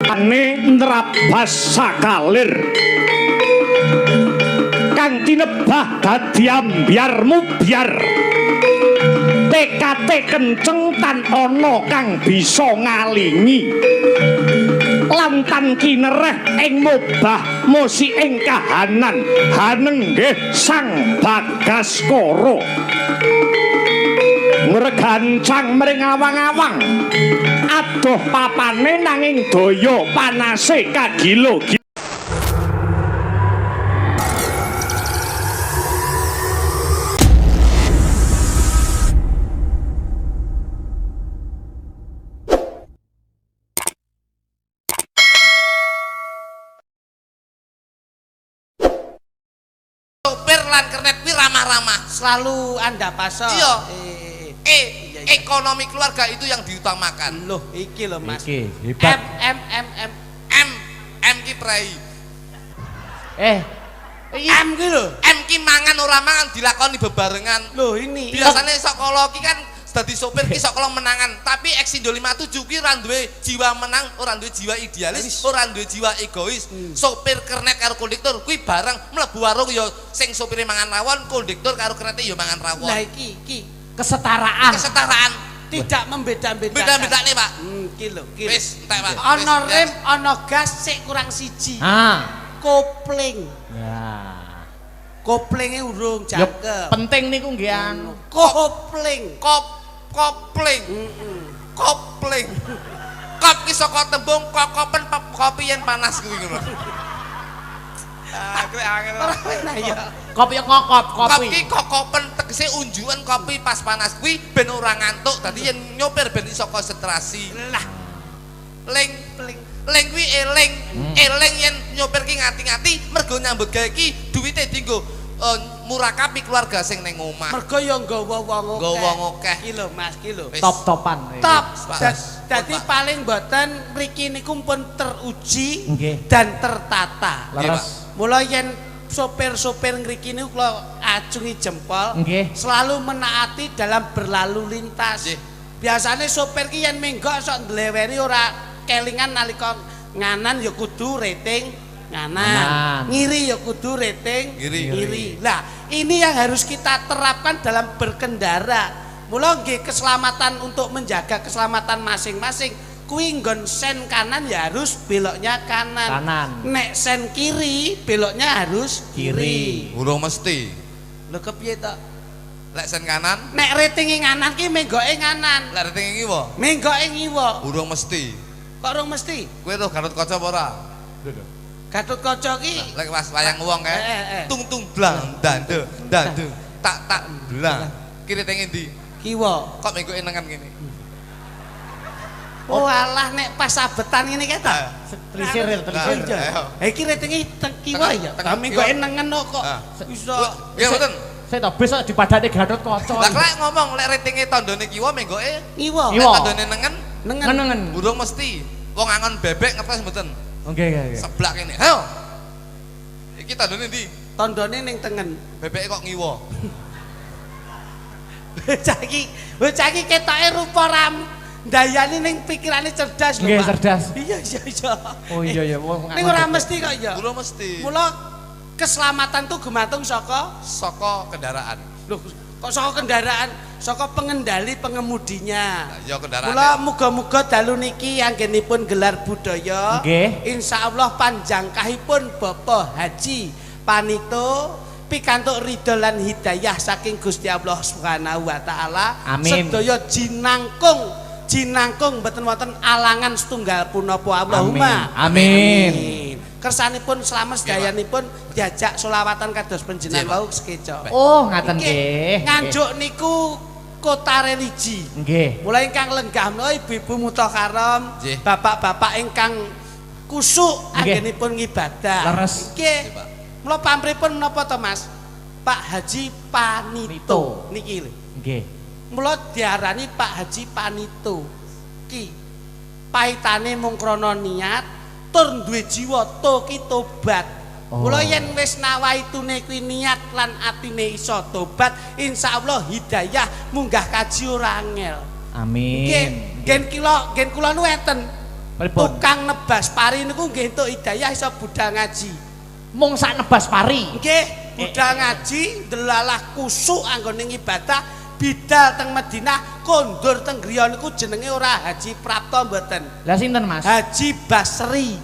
ane nrabas sakalir kang tinebah dadi ambyar mubyar tekate kenceng tan ana kang bisa ngalingi lan tan kinereh ing mubah musi ing kahanan hanenggih sang Bagaskara ngregancang mring awang-awang adoh papane nanging daya panase kagilo. Sopir lan kernet kuwi ramah-ramah selalu Anda pasok. Iya. Ekonomi keluarga itu yang diutamakan. Loh, iki loh Mas. Iki hebat. M ki prei. M ki lho. M ki mangan ora mangan dilakoni bebarengan. Loh ini. Biasanya sekolah ki kan dadi sopir ki sekolah menangan, tapi Eksindo 57 ki ora duwe jiwa menang, ora duwe jiwa idealis, ora duwe jiwa egois. Sopir kernet karo kondektur kuwi bareng mlebu warung ya sing sopire mangan rawon, kondektur karo kernete ya mangan rawon. Lah iki kesetaraan tidak membeda-bedakan. Beda-bedane, Pak. Kilo. Wis, entek, Pak. Ana rem, ana gas, sik kurang siji. Kopling. Ya. Koplingnya urung jangkep. Penting niku nggih anu. Kopling. Kopling. Kopling. Kop ki saka tembung kokopen kopi yen panas kuwi ngono. Kuwi angel. Nah ya. Kopi ngokop kopi. Kopi kokopen tegese unjukan kopi pas panas kuwi ben ora ngantuk. Dadi yen nyopir ben iso konsentrasi. Lah. Ling kuwi eling. Eling yen nyopir ki ngati-ngati mergo nyambut gawe ki duwite dienggo murakabi keluarga sing ning omah. Mergo ya nggawa wong akeh. Nggawa wong akeh. Iki lho Mas, iki lho. Top-topan. Top. Dadi paling mboten mriki niku pun teruji Nggih. dan tertata. Leres. Mula yen sopir-sopir ngriki niku kula acungi jempol. Nggih. Selalu menaati dalam berlalu lintas. Nggih. Biasane sopir ki yen menggok sok ndleweri ora kelingan nalika nganan ya kudu rating nganan. Ngiri ya kudu rating ngiri. Lah, ini yang harus kita terapkan dalam berkendara. Mula nggih keselamatan untuk menjaga keselamatan masing-masing. Kuwi nggon sen kanan ya harus beloknya kanan. Nek sen kiri beloknya harus kiri. Urung mesti. Lho kepiye to? Lek sen kanan, Nek ratinge nganan ki menggoke nganan. lek rating ngiwa. Menggoke ngiwa. Urung mesti. Kok rong mesti? Kowe tuh Garut Kaca apa ora? Gatotkaca ki Lek pas wayang wong kae. Tung blang dande tak blang. Kiri teng endi? kiwa. Kok menggoke nengen kene. Oh alah nek pas sabetan ngene kae ta. Trisir. Iki ratinge kiwa ya. Ta menggoke nengen kok iso. Ya mboten. Saya tak bisa dipadani Gatotkaca. Lah lek ngomong lek ratinge tandane kiwa menggoke Kiwa. lek tandane nengen Nengen. urung mesti. Wong angon bebek ngertos mboten? Oke. Seblak kene. Ayo. Iki tandane ndi? Tandane ning tengen. Bebeke kok ngiwa. Bocah iki ketoke rupa ram. Dayane ning pikirane cerdas lho, Nggih, Pak. cerdas. Iya. Oh iya wong Ning ora mesti kok ya. Urung mesti. Mula keselamatan tuh gumantung saka Kendaraan. Loh, kok saka kendaraan, saka pengendali pengemudinya. Ya kendaraan. Mula muga-muga dalu niki anggenipun gelar budaya. Nggih. Insyaallah panjangkahipun Bapak Haji Panito pikantuk ridho lan hidayah saking Gusti Allah Subhanahu wa taala. Amin. Sedaya jinangkung mboten wonten alangan setunggal punapa Allahumma. Amin. Kersanipun selamat sedayanipun diajak selawatan kados panjenengan wau sekeca. Oh, ngaten nggih. Nganjuk niku kota religi. Nggih. Mulai ingkang lenggah menawa ibu-ibu mutakaram, Nggih. bapak-bapak ingkang kusuk Nggih. anggenipun ngibadah. Leres. Nggih. Mula pamripun menapa to Mas? Pak Haji Panito niki lho. Nggih. Mula diarani Pak Haji Panito. Ki paitane mung krana niat tur duwe jiwa ki tobat. Mula yen wis nawaitune kuwi niat lan atine iso tobat, insyaallah hidayah munggah kaji ora angel. Amin. Nggih, gen kula nu enten. tukang nebas pari niku nggih entuk hidayah iso budal ngaji. Mung sak nebas pari. Nggih, budal ngaji delalah kusuk anggone ibadah bidal teng Madinah kondur teng griya niku jenenge ora Haji Prapto mboten. Lah sinten Mas? Haji Basri.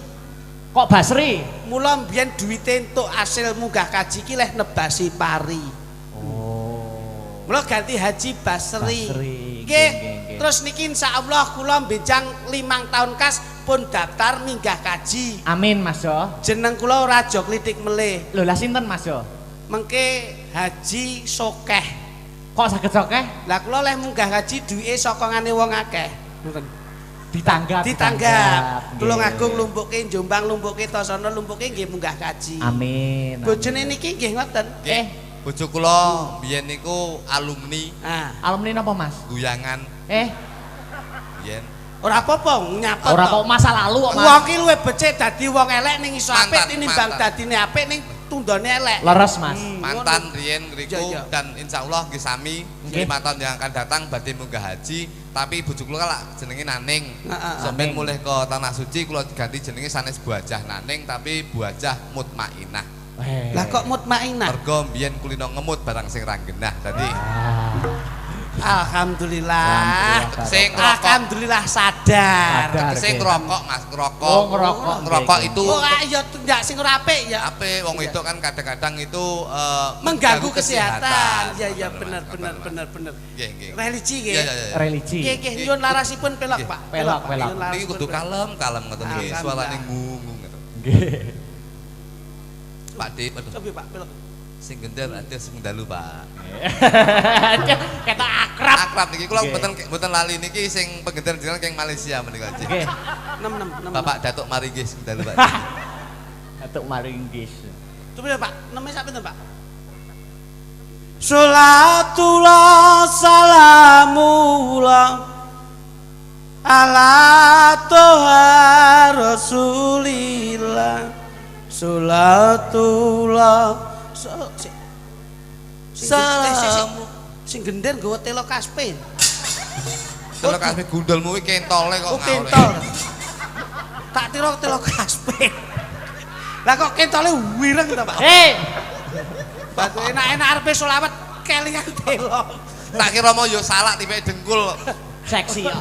Kok Basri? Mula mbiyen duwite entuk asil munggah kaji iki leh nebasi pari. Oh. Mula ganti Haji Basri. Nggih. Terus niki insyaallah kula benjang 5 tahun kas pun daftar minggah kaji. Amin Mas Jo. Jeneng kula ora aja klitik melih. Lho lah sinten Mas Jo? Mengke Haji Sokeh. Kok saged sokeh? Lah kula leh munggah kaji duwike sokongane wong akeh. Ngoten. Ditanggap. Tulung Agung lumpuke Jombang, lumpuke Tasana, lumpuke nggih munggah kaji. Amin. Bojone niki nggih ngoten. Bojo kula biyen niku alumni. Alumni napa Mas? Guyangan. Biyen. Ora apa-apa nyapet. Ora kok masa lalu kok Mas. Wong ki luwih becik dadi wong elek ning iso apik Mantan, tinimbang mantan. dadine apik ning tundone elek. Leres Mas. Mantan riyen ngriku Iya. dan insyaallah nggih sami 5 tahun yang akan datang badhe munggah haji, tapi bojo kula lak jenenge Naning. Sampeyan mulih ke tanah suci kula ganti jenenge sanes Buajah Naning tapi Buajah Mutmainah. Lah kok mutmainah? Mergo mbiyen kulino ngemut barang sing ra genah. Dadi Alhamdulillah. sing ngerokok, Alhamdulillah sadar. sing ngerokok Mas, ngerokok. Oh, ngerokok. Ngerokok itu Oh, ya ndak sing ora apik ya. apik wong itu kan kadang-kadang itu Mengganggu kesehatan. Ya ya Bener, bener Mas. bener. Nggih, nggih. Religi Iya, iya, nggih. iya. Religi. Nggih nggih nyuwun larasipun pelok, Pak. pelok, Pak. pelok. Nyuwun larasipun Niki kudu pelok. kalem ngoten nggih, Alhamdulillah. suarane ngungung ngoten. Nggih. Pak Dik, aduh, Coba Pak pelok. sing gender ate sing dalu, Pak. Ketok akrab. Akrab niki kula Nggih. mboten lali niki sing penggender jenengan keng Malaysia menika nggih. Nggih. 6. Bapak Datuk Maringgih sing dalu, Pak. Ketok maringgis. Coba Pak, namanya siapa Pak? Salatullah salamullah ala toha rasulillah salatullah Salamu. Sing gender nggawa telo kaspe. Kalau kasih gundulmu iki kentole kok Oh kentol. Tak tiro telo kaspe. Lah kok kentole wireng to, Pak? Batu enak-enak arepe selawat kelingan telo. Tak kira mau yo salak tipe dengkul. Seksi ya.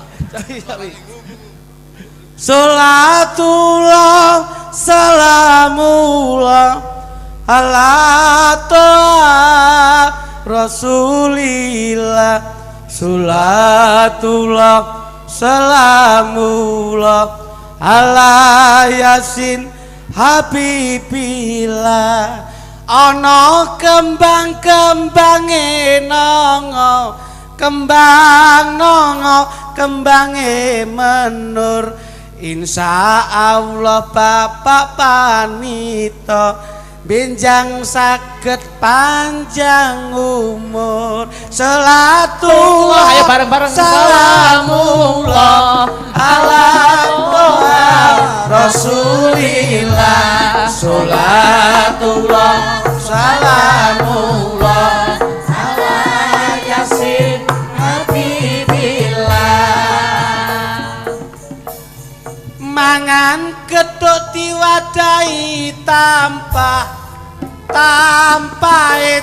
Salatullah salamullah ala toha rasulillah salatullah salamullah ala yasin habibillah ana kembang-kembange nongo kembang nongo kembange menur insyaallah bapak panito benjang saged panjang umur salatullah Ayo bareng-bareng. salamullah ala toha rasulillah salatullah salamullah ala yasin habibillah mangan gedhok diwadahi tanpa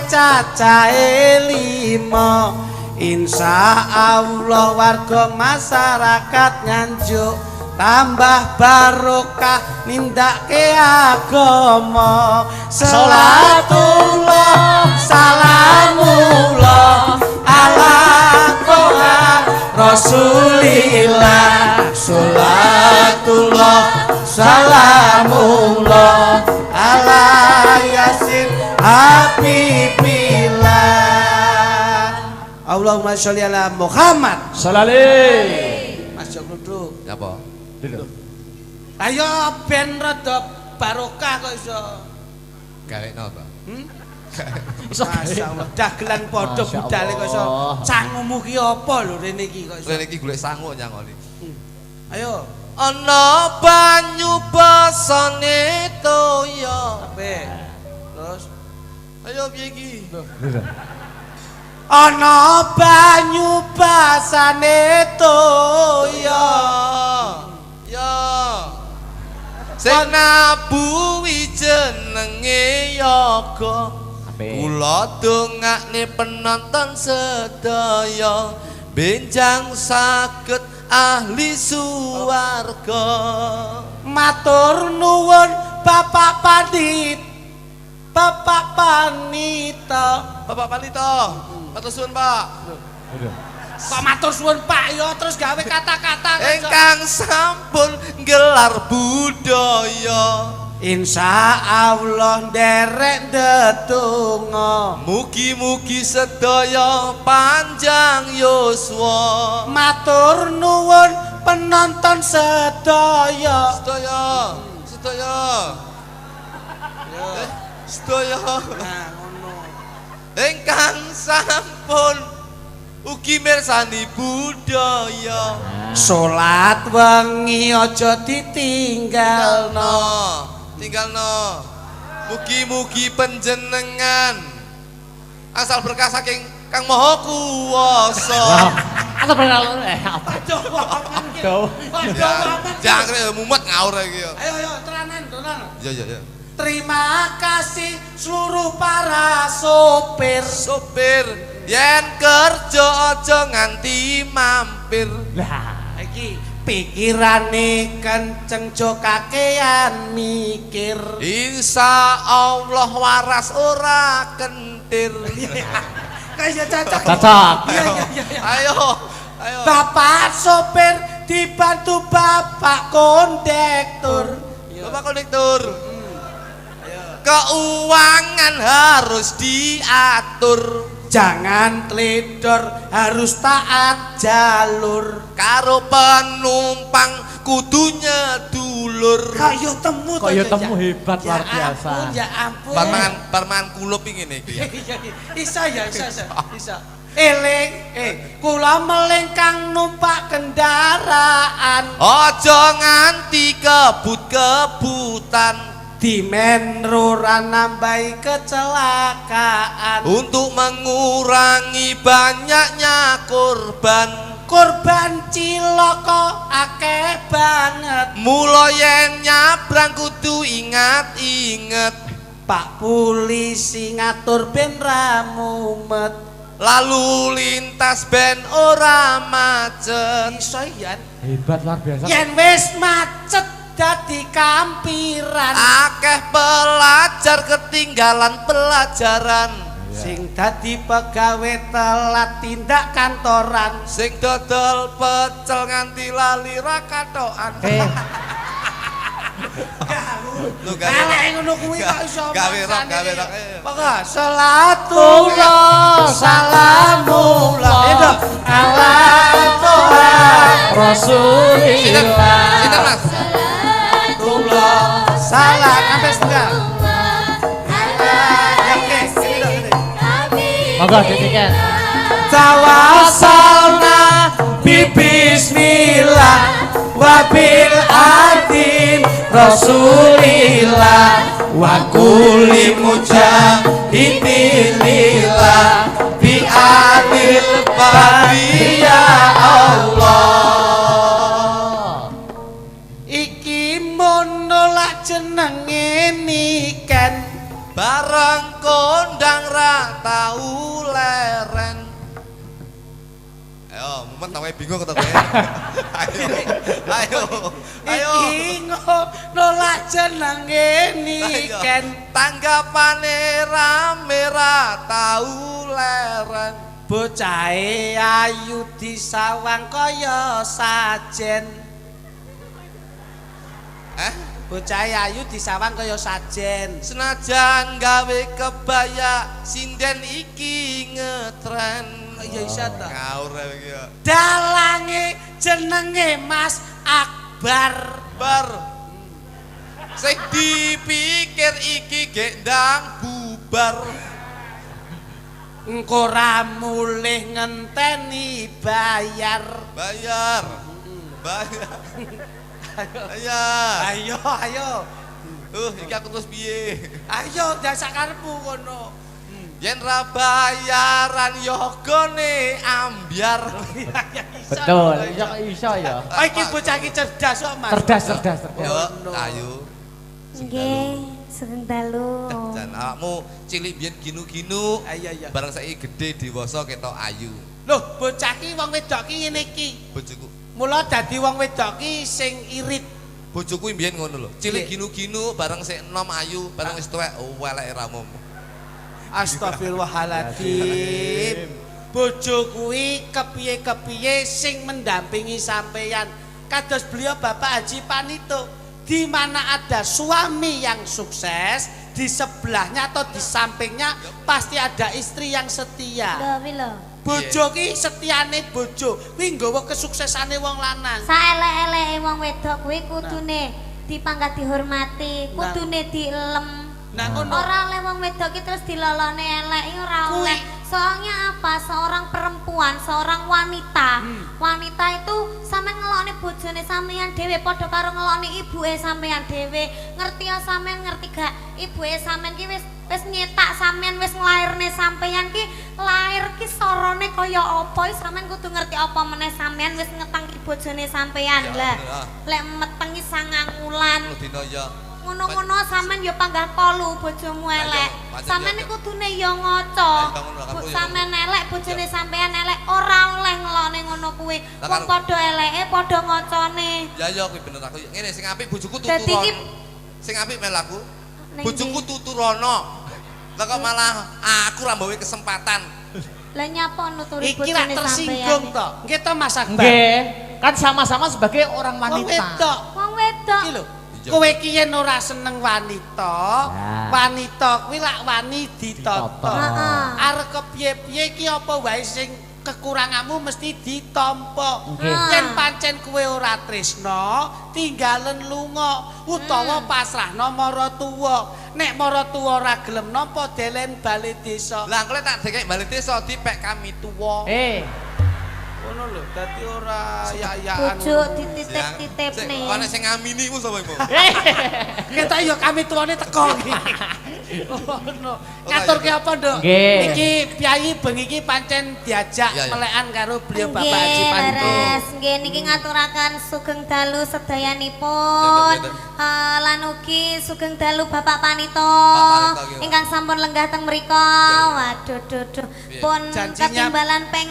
cacahe 5 insyaallah warga masyarakat nganjuk tambah barokah nindake agama salatullah salamullah ala toha rasulillah salatullah salamullah ala yasin habibillah Allahumma sholli ala Muhammad Salale. Mas Joko duduk Apa? ayo ben rada barokah kok iso Gawe napa? Masya Allah dagelan podo Masya budale kok iso Allah. cangumu ki apa lho rene iki kok iso Rene iki golek sangu nyangoni. ayo Ana banyu basane toya. ape terus Ayo piye iki? ana banyu basane toya Ya Sing nabuhi jenenge yoga. Kula dongakne penonton sedaya benjang saged ahli suwarga. Matur nuwun Bapak Pandit. Bapak Panita. Bapak Panita. Matur suwun, Pak. Kok matur suwun Pak ya terus gawe kata-kata ingkang sampun gelar budaya. Insya Allah nderek ndedonga. Mugi-mugi sedaya panjang yuswa. Matur nuwun penonton sedaya. Sedaya. Sedaya. Nah, ngono. Ingkang sampun ugi mirsani budaya. Salat wengi aja ditinggalno. Tinggalno. Mugi-mugi panjenengan asal berkah saking Kang Maha Kuwasa. Atau berlalu apa? Jangan mumet ngawur iki ya. Ayo tenanan. Ya. Terima kasih seluruh para sopir. Sopir yen kerja aja nganti mampir. Lah, Iki pikirane kenceng jo kakean mikir. Insya Allah waras ora kentir. Kayak cocok. cocok. Iya. Ayo. Bapak sopir dibantu Bapak kondektur. Bapak kondektur. Keuangan harus diatur. Jangan teledor, harus taat jalur. Karo penumpang kudunya dulur. Kayo temu to. Kaya temu hebat luar Ya biasa. ampun, ya ampun. Parmangan kulup ingin iki. Isa. Eling, kula melengkang numpak kendaraan. Aja nganti kebut-kebutan. Dimenruran nambahi kecelakaan. Untuk mengurangi banyaknya korban. Korban cilaka akeh banget. Mula yen nyabrang kudu ingat-inget. Pak polisi ngatur ben ra mumet. Lalu lintas ben ora macet. Iso yan. Hebat luar biasa. Yen wis macet dadi kampiran. Akeh pelajar ketinggalan pelajaran. Sing dadi pegawe telat tindak kantoran. Sing dodol pecel nganti lali ra katokan. Lu Elek ngono kuwi kok iso. gawe rok. Pokoke salatullah salamullah ala Rasulillah. Sinten Mas? Salatullah salam sampai setengah. Monggo ditiken. Tawassalna bismillah wa bil adin Rasulillah wa kulli mujahidin lillah bi adil babi ya Allah. Iki monolak jenenge niken Bareng kondang ra tau leren. Ayo, mumet tawe bingung kata kowe. Ayo. iki nolak jenenge niken Tanggapane rame ra tau leren. bocahe ayu disawang kaya sajen. Bocahe ayu disawang kaya sajen. Senajan gawe kebaya sinden iki ngetren. Ya isa ta. Ngawur iki ya. Dalange jenenge Mas Akbar. Sing dipikir iki gek ndang bubar. Engko ra mulih ngenteni bayar. Ayo. Iki aku terus piye? Ayo jasa karepmu kono. Yen ra bayaran yogane ambyar. Betul, iso ya. Oh iki bocah iki cerdas kok Mas. Cerdas. Yo, ayo. Nggih, sugeng dalu. Jan awakmu cilik biyen ginu-ginu. Iya. Bareng saiki gedhe dewasa ketok ayu. Loh, bocah ki wong wedok ki ngene iki. Bojoku. Mula dadi wong wedok ki sing irit. Bojoku mbiyen ngono lho. Cilik ginu-ginu bareng sik enom ayu, bareng wis tuwek weleke ramum. Astagfirullahaladzim. Bojo kuwi kepiye-kepiye sing mendampingi sampeyan. Kados beliau Bapak Haji Panito, di mana ada suami yang sukses, di sebelahnya atau di sampingnya pasti ada istri yang setia. Lho, wi lho. Bojo ki setiane bojo kuwi nggawa kesuksesane wong lanang. Saelek-eleke wong wedok kuwi kudune dipangkat dihormati, kudune dielem. Nah ngono. Ora oleh wong wedok ki terus dilolone elek ora oleh. Soalnya apa? Seorang perempuan, seorang wanita. Wanita itu sampe ngeloni bojone sampean dhewe padha karo ngeloni ibuke sampean dhewe. Ngerti ya sampean ngerti gak? Ibuke sampean ki wis nyetak sampean wis nglairne sampean ki lair ki sorone kaya apa sampean kudu ngerti apa meneh sampean wis ngetangki bojone sampean. Lah lek metengi 9 wulan. Dina ya. Ngono-ngono sampean ya panggah kolu bojomu elek. Sampean iku kudune ya ngaca. Sampean elek bojone sampean elek ora oleh ngelone ngono kuwi. Wong padha eleke padha ngacane. Ya kuwi bener aku. Ngene sing apik bojoku Dadi iki tuturono. Sing apik melaku. Bojoku tuturono. Lah kok malah aku ra mbawe kesempatan. Lah nyapa nuturi Iki lak bojone tersinggung sampean. to. Nggih to Mas Akbar. Nggih, kan sama-sama sebagai orang Wong wanita. wedok. Wong wedok. Iki lho. Kowe ki yen ora seneng wanita, wanita kuwi lak wani ditata. Heeh. Arep kepiye-piye ki apa wae sing kekuranganmu mesti ditampa. Nggih. Yen pancen kowe ora tresna, tinggalen lunga utawa pasrahno maratuwa. Nek maratuwa ora gelem nampa delen bali desa. Lah kowe tak dekek bali desa dipek kami tuwa. Ngono lho, dadi ora ya-yaan. Bojo dititip-titipne. Kok nek sing ngamini ku sapa iku? Ketok ya kami tuane teko iki. Ngono. Ngaturke apa, Nduk? Nggih. Iki piyai bengi iki pancen diajak melekan karo beliau Bapak Haji Nggih, Panto. leres. Nggih niki ngaturaken sugeng dalu sedayanipun. Lan ugi sugeng dalu Bapak Panito ingkang sampun lenggah teng mriko. Waduh duh. Pun Janjinya- ketimbalan peng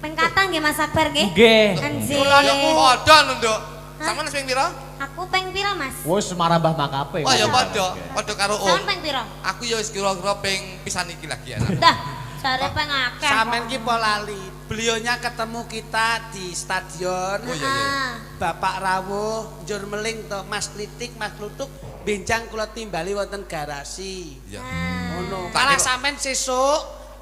kathah nggih Mas Akbar nggih. Nggih. Anjir. Kula niku padha lho, Nduk. Sampeyan wis ping pira? Aku peng pira, Mas? Wis marambah makape. Oh ya padha karo Sampeyan peng pira? Aku ya wis kira-kira ping pisan iki lagi anak. Dah, jare peng akeh. Sampeyan ki po lali. Beliaunya ketemu kita di stadion. Oh iya. Ah. Bapak rawuh njur meling to Mas Klitik, Mas Klutuk benjang kula timbali wonten garasi. Iya. Ngono. Tak Malah kira- sampean sesuk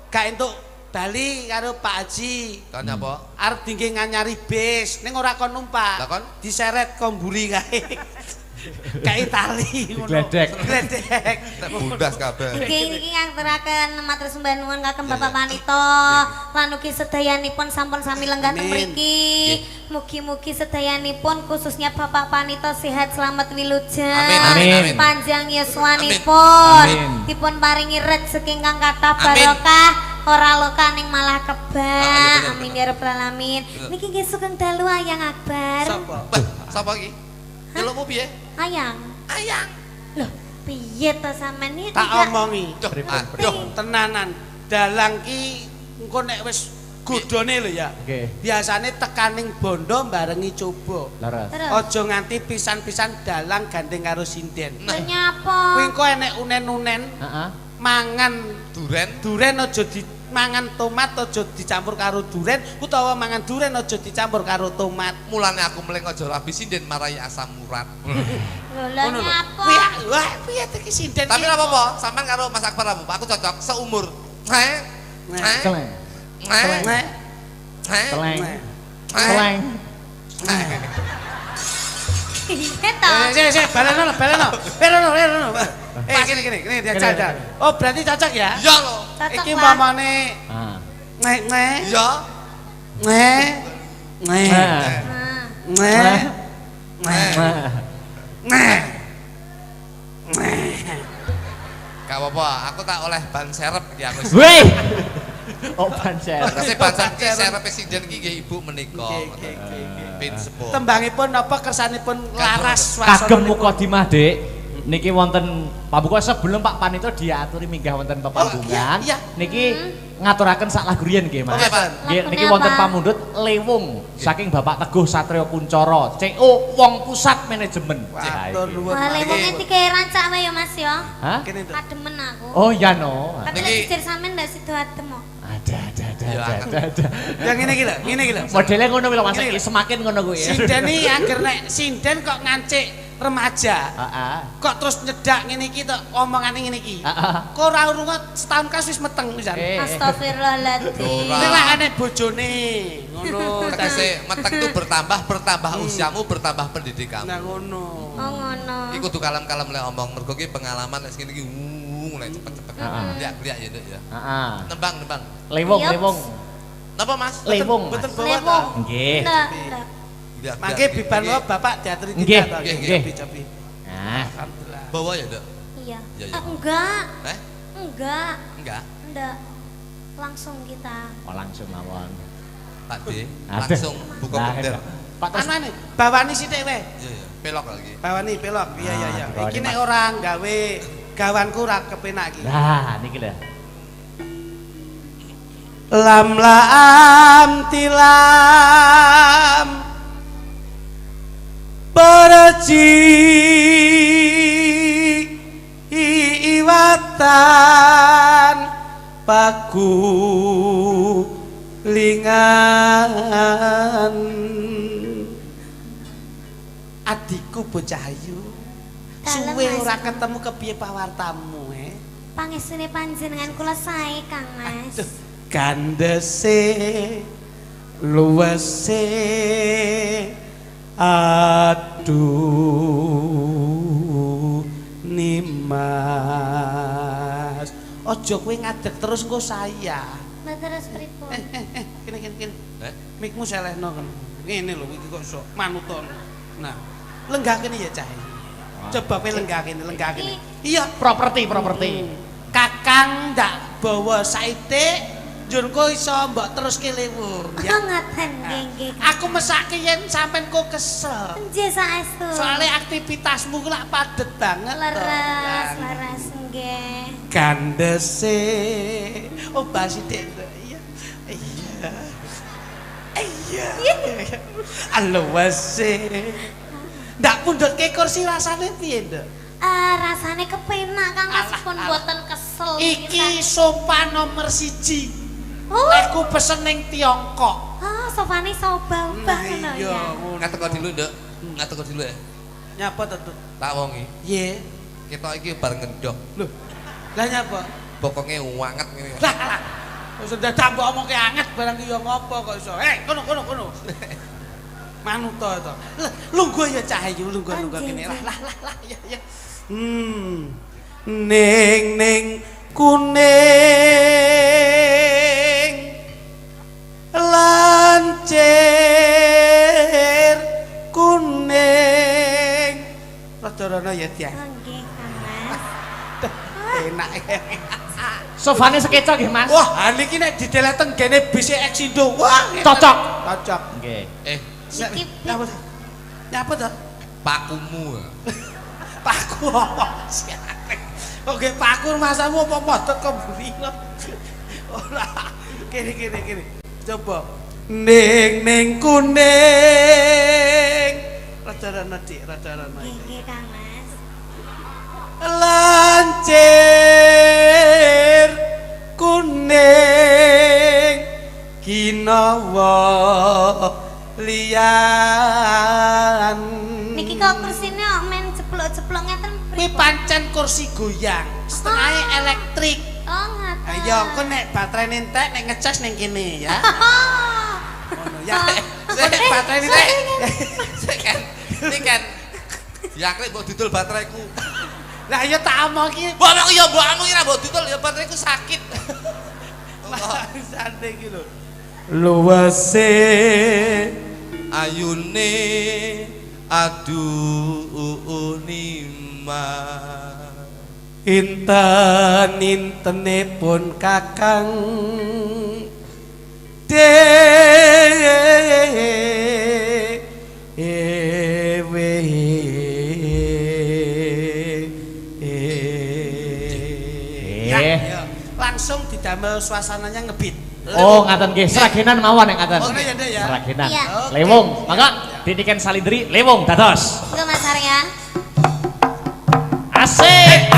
gak entuk bali karo Pak Haji. Kan apa? Arep dingge nganyari bis, ning ora kon numpak. Lah kon? Diseret komburi kae. Kae tali ngono. Gledek. Gledek. Nek bundas kabeh. Niki ngaturaken matur sembah nuwun kagem Bapak Panito lan ugi sedayanipun sampun sami lenggah teng Amin. mriki. Mugi-mugi sedayanipun khususnya Bapak Panito sehat selamat wilujeng. Amin. Panjang yuswanipun. Amin. Dipun paringi rezeki ingkang kathah Amin. barokah. Ora loka ning malah kebak. iya, bener, Amin ya rabbal alamin. Niki nggih sugeng dalu Ayang Akbar. Sapa? Sapa iki? Nyelukmu piye? Ayang. Ayang. Loh, piye to sampean iki? Tak omongi. Aduh. Tenanan. Dalang ki engko nek wis godhone lho ya. Nggih. Biasane tekaning bondo barengi coba. Laras. Terus. Aja nganti pisan-pisan dalang gandeng karo sinden. Lho nyapa? Kuwi engko enek unen-unen Heeh. mangan Duren. aja mangan tomat aja dicampur karo duren utawa mangan duren aja dicampur karo tomat. Mulane aku meleng aja rabi sinden marai asam urat. Lho lho Ngono lho. nyapa? Kuwi wah piye iki sinden Tapi iki? ora apa-apa, sampean karo Mas Akbar aku cocok seumur. Celeng. Nek Celeng. Celeng. Iya to. Sik, baleno. Gini dia caca. Oh, berarti cocok ya? Iya lho. Cocok, Iki Pak. mamane Ah. nek Iya. Nah. Gak apa-apa, aku tak oleh ban serep iki aku. Weh. Opan ser. Terus ban serep sinden iki nggih Ibu menika. Pin sepuh. Tembangipun apa kersanipun laras Kagem muka dimah, Dik. Niki wonten pambuka sebelum Pak Panito diaturi minggah wonten pepanggungan. Iya. Niki ngaturaken sak lagu riyen nggih, Mas. Oke, Pak. Nggih, niki Lagunya wonten apa? pamundhut Lewung saking Bapak Teguh Satrio Kuncoro, CO Wong Pusat Manajemen. Waduh nuwun. Wah, lewungnya tiga rancak wae ya Mas ya. Hah? Kene to. Kademen aku. Oh iya no. Tapi Niki- nek dijir sampean ndak sido adem kok. Ada. Yang ngene iki lho, ngene iki lho. Modelnya ngono lho Mas, Ini iki semakin ngono kuwi. Sinden iki angger nek sinden kok ngancik remaja. Heeh. Kok terus nyedak ngene iki to omongane ngene iki. Heeh. Kok ora urunge setahun kas wis meteng pisan. Astagfirullahaladzim. Nek lak ane bojone ngono Tegese meteng itu bertambah usiamu, bertambah pendidikanmu. Nah ngono. Oh ngono. Iku kudu kalem-kalem lek omong mergo ki pengalaman lek ngene iki mulai cepet-cepet. Liak-liak ya, Nduk ya. Heeh. Nembang. Lewung, Yups. lewung. Napa, Mas? Lewung. Betul Mas. bawa Lewung. to. Nggih. Ndak, ndak. Liak. Mangke biban wae Bapak diaturi Nggih, tidak to. nggih. Cobi. Nah, Alhamdulillah. Bawa ya, Nduk? Iya. Ya, ya. Enggak. Eh? Enggak. Enggak. Enggak. Langsung kita. oh langsung mawon. Pak D, Aduh. langsung buka Nah, bender. Pak terus Anane bawani sithik wae. Iya, iya. Pelok lagi. Bawani pelok. Iya iya iya. Ah, Iki dibawani, nek Mas. ora gawe gawanku ora kepenak iki. Nah, niki lho. Lam laam tilam berji iwatan paku lingan adikku bocah ayu Dalem, suwe Mas. ora ketemu kepiye pawartamu Pangesune panjenengan kula sae Kang Mas. Gandese luwese aduh nimas ojo kowe ngadeg terus engko saya Mbak terus pripun? kene Eh? mikmu selehno kan ngene lho iki kok iso manuton nah lenggah kene ya cah coba kowe lenggah kene iya Properti. kakang ndak bawa saite njurku iso mbok teruske lewung Oh ngaten nggih. aku mesake yen sampean kok kesel Nggih saestu. soalnya aktivitasmu ku lak padet banget leres nggih. gandese oh basi dek iya alwase ndak pundhut ke kursi rasane piye nduk Rasane kepenak Kang Mas pun boten kesel. iki sofa nomor 1 Oh, aku pesen ning Tiongkok sofane soba ngono ya. Ngateko dulu, Nduk. Ngateko dulu ya. nyapa tetep Tak wongi. ye Kita iki bareng ngendok. lho lah nyapa Bokonge wanget ngene. lah wis dadak mbok omongke anget barang ki ya ngopo kok iso kono manut to lungguh ya cahayu lungguh kene lah ya ning kuning lancir kuning rada-rada ya dia Nggih Kang Mas. enak Sofane sekeca nggih, Mas. wah niki nek didelek teng gene bis Exindo wah Cocok. Nggih. Iki nyapa to Pakumu. paku oke paku masamu apa modot kok mburi ora kene coba ning kuning rada-rada dik rada-rada nggih Kang Mas. lancir kuning kinawa liyan Niki kok kursine kok men jeplok-jeplok ngeten kuwi pancen kursi goyang setengahnya elektrik Oh ngaten. ayo engko nek baterene entek nek ngecas ning kene ya ngono ya nek baterene entek Iki kan yakrek mbok didol bateraiku. lah ya tak omong iki Mbok omong ya mbok anu ora mbok didol ya bateraiku sakit. sate iki lho luwese Ayune aduh nima. intenipun kakang dewe langsung didamel suasananya ngebit. Oh, ngaten nggih, seragenan mawon nek ngaten. Oh, ya, Dek ya. Seragenan. Iya. Lewung, mangga didiken salindri lewung dados. Enggak Mas Arya. Asik.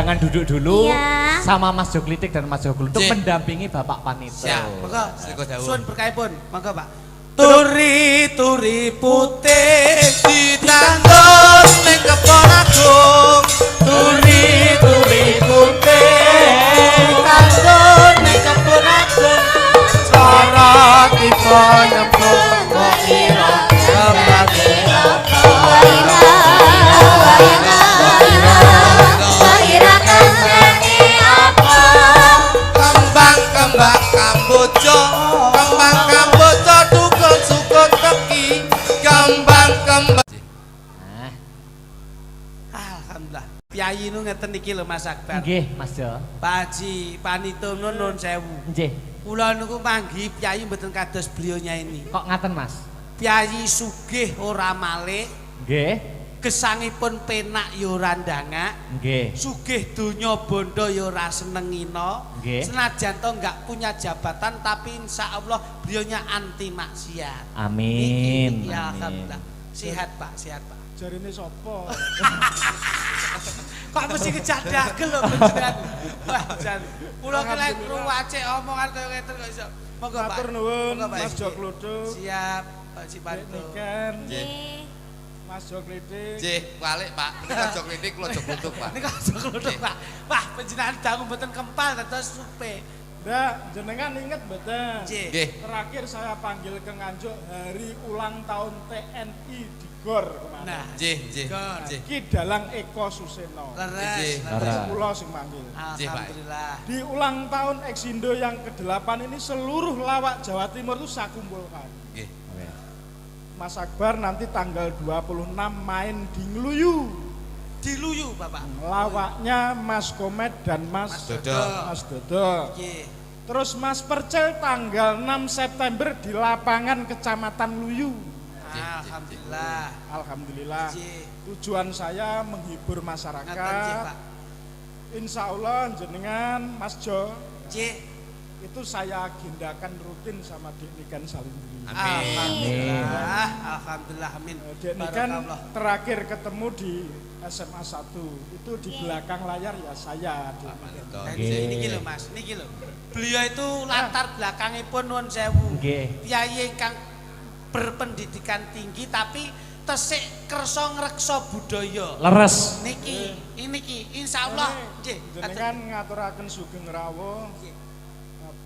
undangan duduk dulu Iya. sama Mas Joklitik dan Mas Jogul untuk Jih. mendampingi Bapak Panito. Siap, monggo. Siko dawuh. Suwun berkahipun, monggo Pak. Turi putih Ditandur ning kebon agung, turi putih ditandur ning kebon agung. cara kita nyemplung kok ira kira kembang kamboja tukul sukut teki kembang Alhamdulillah. Piyayi nu ngeten iki lho Mas Akbar. Nggih, Mas Jo. Pak Haji Panito nuwun sewu. Nggih. Kula niku manggi piyayi mboten kados beliaunya ini. Kok ngaten, Mas? Piyayi sugih ora malih, Nggih. gesangipun penak ya ora ndangak. Nggih. Sugih donya bondo ya ora senengina. Nggih. Senajan to enggak punya jabatan tapi insya Allah beliaunya anti maksiat. Amin. Niki, ya Amin. alhamdulillah. Sehat Pak, sehat Pak. Jarine sapa? Kok mesti kejak dagel lho panjenengan. Wah, jan. Kula ki lek ruwace omongan kaya ngeten kok iso. Monggo Pak. Matur nuwun Monggo, Pak. Mas Joglodo. Siap, Pak Cipanto. Niken Nggih. Mas Joglodo. Nggih, balik Pak. Nika jok klinik kula jok kluthuk Pak. Niku aja kluthuk Pak. Wah, panjenengan dangu mboten kempal dados supe. Ndak, jenengan inget mboten? Nggih. Nggih. Terakhir saya panggil ke Nganjuk hari ulang tahun TNI di GOR kemarin. Nah, Nggih, nggih. Gor. Nggih. Ki Dalang Eko Suseno. leres. Nggih. leres. Kula sing manggil. Nggih, Pak. Alhamdulillah. Di ulang tahun Eksindo yang ke-8 ini seluruh lawak Jawa Timur itu saya kumpulkan. Nggih. Mas Akbar nanti tanggal 26 main di Ngluyu. Diluyu Bapak. Lawaknya Mas Komet dan Mas Dodo. Mas Dodo. Nggih. Terus Mas Percel tanggal 6 September di lapangan Kecamatan Luyu. Alhamdulillah. Alhamdulillah. Nggih. Tujuan saya menghibur Ngaten nggih, masyarakat. Pak. Insya Allah jenengan Mas Jo Nggih. itu saya agendakan rutin sama Dek Niken Salindri. Amin. Alhamdulillah. Alhamdulillah amin. Dek Niken Barakallah. terakhir ketemu di SMA 1 itu di belakang layar ya saya Dek Niken. Nah, niki lho Mas, niki lho. Beliau itu latar belakangipun nuwun sewu. Nggih. Piyayi ingkang berpendidikan tinggi tapi tesik kersa ngreksa budaya. Leres. Niki, niki insyaallah nggih. Jenengan ngaturaken sugeng rawuh.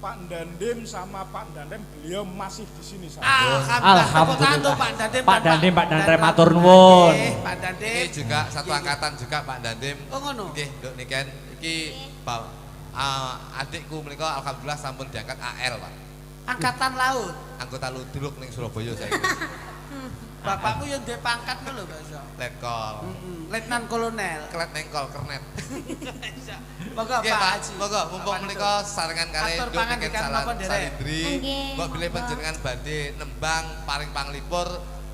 Pak Dandim sama Pak Dandem beliau masih di sini saya. Alhamdulillah. Alhamdulillah. Pak Dandim. Pak Dandim, Pak Dandem, matur nuwun. Pak Dandim. Ini juga satu angkatan juga Pak Dandim. Oh ngono. Nggih, Nduk Niken. Iki adikku menika alhamdulillah sampun diangkat AL, Pak. Angkatan laut. Anggota Ludruk ning Surabaya saya. Bapakku yang duwe pangkat lho Mbak Zo. Letkol. Letnan Kolonel. Kret nengkol kernet. Monggo Nggih, Pak Pak. Haji. Monggo mumpung menika sarengan kalih Atur Nduk Niken pangandikan napa, Derek? Salindri. Nggih, Kok bilih monggo. panjenengan badhe nembang paring panglipur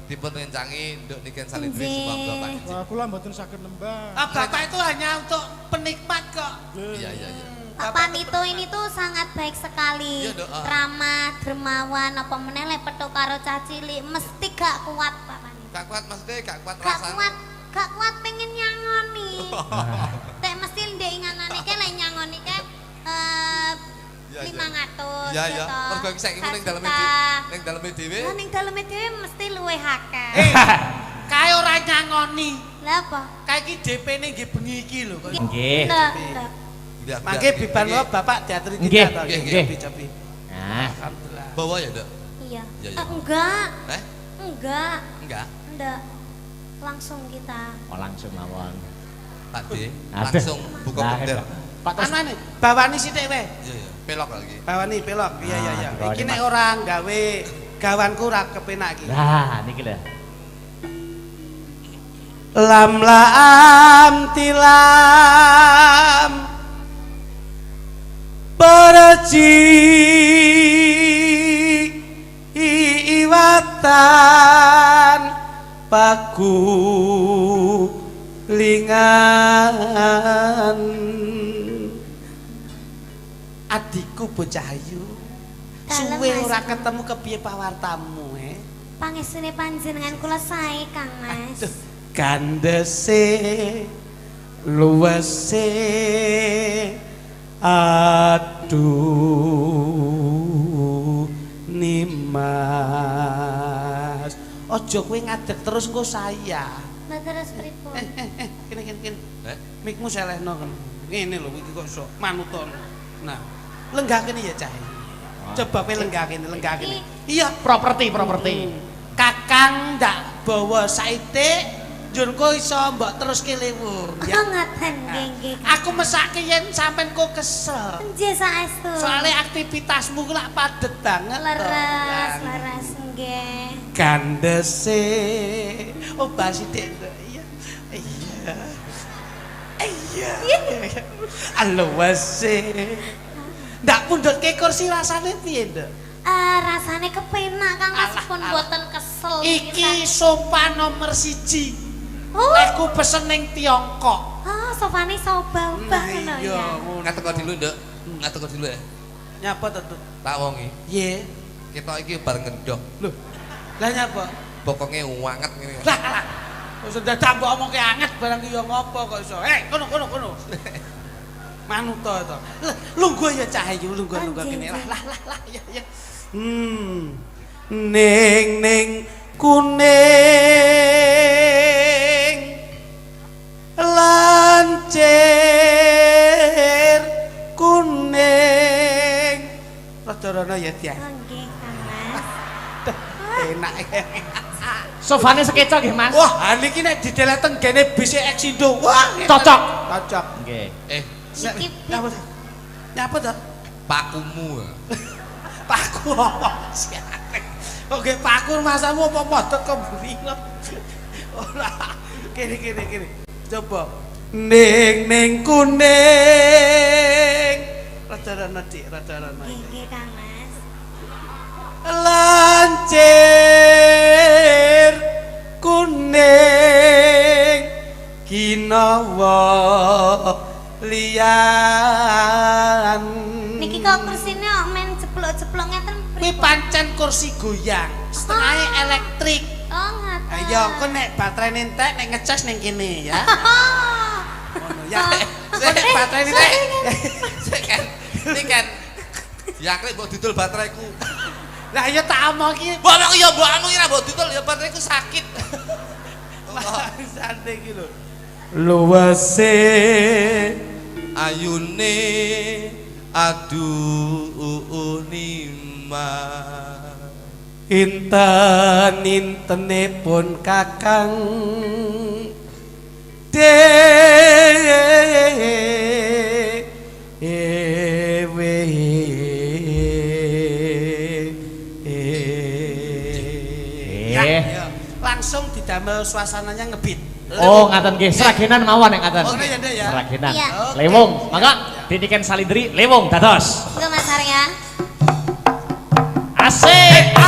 dipun rencangi Nduk Niken Salindri Nggih. sumangga Pak. Wah, kula mboten saged nembang. Bapak itu hanya untuk penikmat kok. Iya, iya, iya. Pak Panito ini tuh sangat baik sekali, Iya, Dok. ramah, dermawan, apa meneh lek petuk karo cah cilik mesti gak kuat Pak Panito. Gak kuat maksudnya gak kuat Gak rasane. gak kuat pengen nyangoni. Tek mesti ndek inganane ke lek nyangoni ke Iya, iya. 500 Iya, ya iya. toh. Mergo iki saiki ning daleme ning daleme dhewe. Lah ning daleme dhewe mesti luwih akeh. Kae ora nyangoni. Lah apa? Kae iki DP-ne nggih bengi iki lho kok. Nggih. Ndak, ndak. Iya, Mangke iya, bibar iya. wae Bapak diaturi Nggih, kita to. nggih, nggih. Cobi. Nah, Alhamdulillah. Bawa ya, Dok? Iya. Iya, iya. Enggak. Eh? Enggak. Enggak. Ndak. Langsung kita. oh langsung mawon. Pak D, Aduh. langsung buka Nah, bender. Pak terus Anane, bawani sithik wae. Iya, iya. Pelok lagi. Bawani pelok. Iya iya iya. dikawani, Iki nek Mas. ora gawe gawanku ora kepenak iki. Nah, niki lho. Lam laam tilam berji iwatan paku lingan adikku bocah ayu Dalem, suwe Mas. ora ketemu kepiye pawartamu Pangesune panjenengan kula sae Kang Mas. Gandese luwese aduh Nimas aja kowe ngadeg terus engko saya terus pripun kene mikmu selehno kan ngene lho iki kok sok manuton nah lenggah kene ya cah coba kowe lenggah kene iya properti kakang ndak bawa saite Junko iso mbok terus kelewung ya. Ngaten nggih. Aku mesake yen sampean kok kesel. Nggih saestu. Soale aktivitasmu ku lak padet banget. Leres nggih. Gandese. Oh basithik. Iya. Alwase. Ndak pundhutke kursi rasane piye, Nduk? Rasane kepenak Kang Mas pun mboten kesel. Iki sofa nomor 1. Aku pesen ning Tiongkok. Sofane soba ngono ya. Ngateko dulu, Nduk. Ngateko dulu ya. Nyapa to, Nduk? Tak wongi. Nggih. Kita iki bar ngendhok. Lho. Lah nyapa? Bokonge wanget ngene. Lah. Wis dadak mbok omongke anget barang ki yo ngopo kok iso. Kono. Manut to. Lungguh ya Cahyu, lungguh kene. Lah ya. Ning kuning lancir kuning rada-rada ya Dian nggih Kang Mas enak sofane sekecok nggih Mas wah niki nek dideleten gene bis Exindo wah cocok nggih iki nyapa to pakumu paku oke pakur masamu apa modot kemburi ora kene coba ning kuning rada-rada dik rada-rada nggih Kang Mas lancir kuning kinawa liyan niki kok kursine men jeplok-jeplok ngeten kuwi pancen kursi goyang setengahnya elektrik ngaten ayo engko nek baterene entek nek ngecas ning kene ya ngono ya baterene entek Ini kan diakrek mbok didol bateraiku. Lah ya tak omong iki Mbok ya mbok anu ora mbok didol ya bateraiku sakit. santai iki lho luwese ayune aduh Nimas inten-intenipun kakang dewe langsung didamel suasananya ngebit. Oh ngaten nggih seragenan mawon nek ngaten. Oh ya Nduk ya. Seragenan. Iya. Lewung, mangga didiken salindri lewung dados. Engko Mas Arya. Asik.